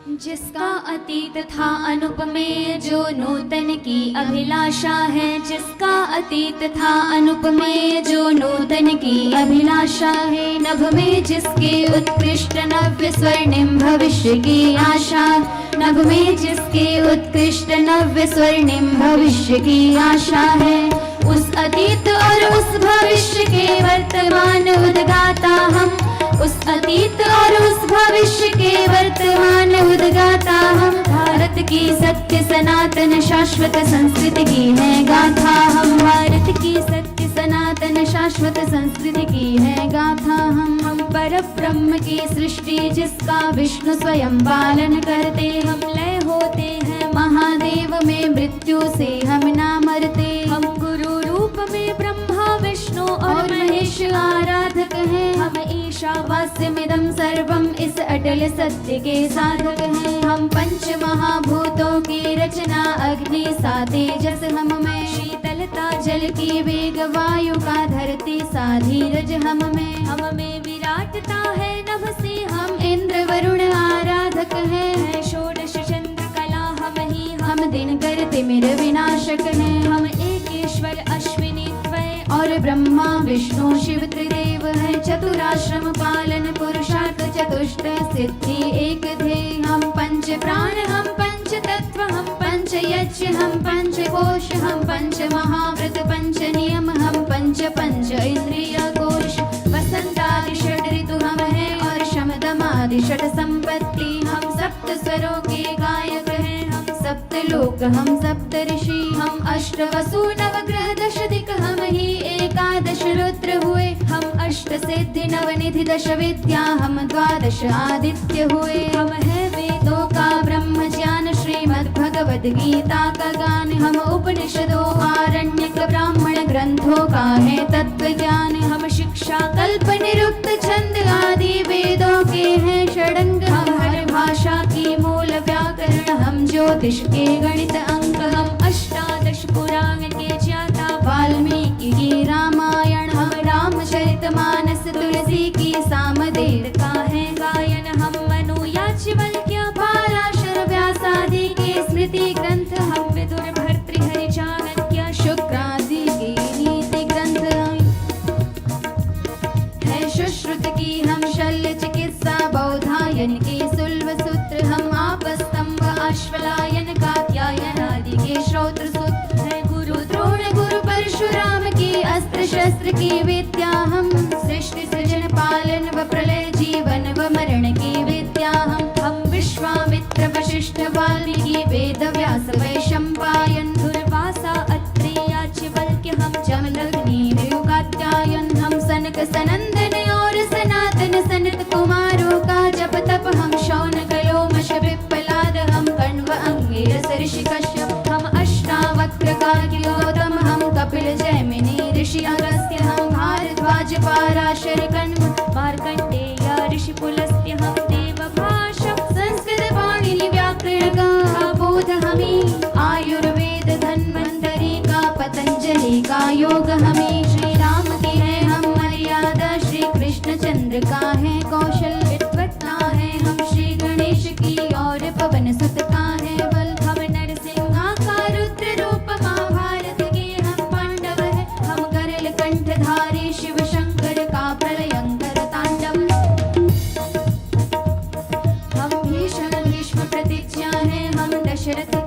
जिसका अतीत था अनुपमेय, जो नूतन की अभिलाषा है। जिसका अतीत था अनुपमेय, जो नूतन की अभिलाषा है। नभ में जिसके उत्कृष्ट नव्य स्वर्णिम भविष्य की आशा। नभ में जिसके उत्कृष्ट नव्य स्वर्णिम भविष्य की आशा है। उस अतीत और उस भविष्य के वर्तमान उद्गाता हम। उस अतीत और उस भविष्य के वर्तमान उद्गाता हम। भारत की सत्य सनातन शाश्वत संस्कृति की है गाथा हम। भारत की सत्य सनातन शाश्वत संस्कृति की है गाथा हम पर ब्रह्म की सृष्टि जिसका विष्णु स्वयं पालन करते। हम लय होते हैं महादेव में, मृत्यु से हम ना मरते। हम गुरु रूप में ब्रह्मा विष्णु और महेश आराधक हैं। हम ईशावास्यमिदं सर्वम, इस अटल सत्य के साधक हैं। हम पंच महाभूतों की रचना, अग्नि सा तेजस हम में। शीतलता जल की वेग, वायु का धरती सा धीरज हम में विराटता है नभ से। हम इंद्र वरुण आराधक हैं। षोडश चंद्र कला हम ही, हम दिनकर तिमिर विनाशक हैं। हम एकेश्वर अश्विनी द्वय और ब्रह्मा विष्णु शिव त्रिदेव है। चतुराश्रम पालन पुरुषार्थ चतुष्ट सिद्धि एक ध्येय। हम पंच प्राण, हम पंच तत्व, हम पंच यज्ञ, हम पंच कोश, हम पंच महाव्रत, पंच नियम, हम पंच पंच इंद्रिय कोश। वसंतादि षड ऋतु हम हैं और शमदमादि षड संपत्ति। हम सप्त स्वरों के गायक हैं। हम सप्त लोक, हम सप्त ऋषि। हम अष्ट वसु नवग्रह दश दिक, हम ही एकादश रुद्र हुए। हम अष्ट सिद्धि नवनिधि दश विद्या, हम द्वादश आदित्य हुए। हम है वेदों का ब्रह्म ज्ञान, श्रीमद् भगवद गीता का गान। हम उपनिषदों आरण्यक ब्राह्मण ग्रंथों का है तत्व ज्ञान। हम शिक्षा कल्प निरुक्त छंद आदि वेदों के हैं षडंग। हम हर भाषा की मूल व्याकरण, हम ज्योतिष के गणित अंक। हम अष्टादश पुराण के ज्ञाता, वाल्मीकि की रामायण। हम रामचरितमानस तुलसी की सामवेद का है गायन। हम मनु याज्ञवल्क्य पाराशर व्यास आदि के स्मृति ग्रंथ। हम विदुर भर्तृहरि चाणक्य शुक्रादि के नीति ग्रंथ है। सुश्रुत की हम शल्य चिकित्सा, बौधायन के सुल्व सूत्र। हम आपस्तंभ अश्वलायन कात्यायन आदि के श्रोत्र सूत्र है। गुरु द्रोण गुरु परशुराम की अस्त्र शस्त्र की विद्या। हम सृष्टि सृजन पालन व प्रलय जीवन व मरण की विद्या। हम विश्वामित्र वशिष्ठ वाल्मीकि वेद व्यास वैशंपायन। दुर्वासा अत्रि याज्ञवल्क्य, हम जमदग्नि मृगात्यायन। हम सनक सनंदन और सनातन सनत कुमारों का जप तप। हम शौनक लोमश पिप्पलाद, हम कण्व अंगिरस ऋषि कश्यप। हम अष्टावक्र का गौतम, हम कपिल जैमिनी ऋषि अगस्त्य। हम भारद्वाज पाराशर कण्व मार्कंडेय ऋषि पुलस्त्य। हम देव भाषा संस्कृत पाणिनि व्याकरण का बोध हमें। आयुर्वेद धन्वंतरि का पतंजलि का योग हमें। श्री राम की है हम मर्यादा, श्री कृष्ण चंद्र का है कौशल। विद्वत्ता है हम श्री गणेश की और पवन सुत का है बल। हम नरसिंहा का रुद्र रूप, महाभारत के हम पांडव है। हम गरल कंठधारी शिव शंकर का प्रलयंकर तांडव। हम भीष्म भीष्म प्रतिज्ञा है। हम दशरथ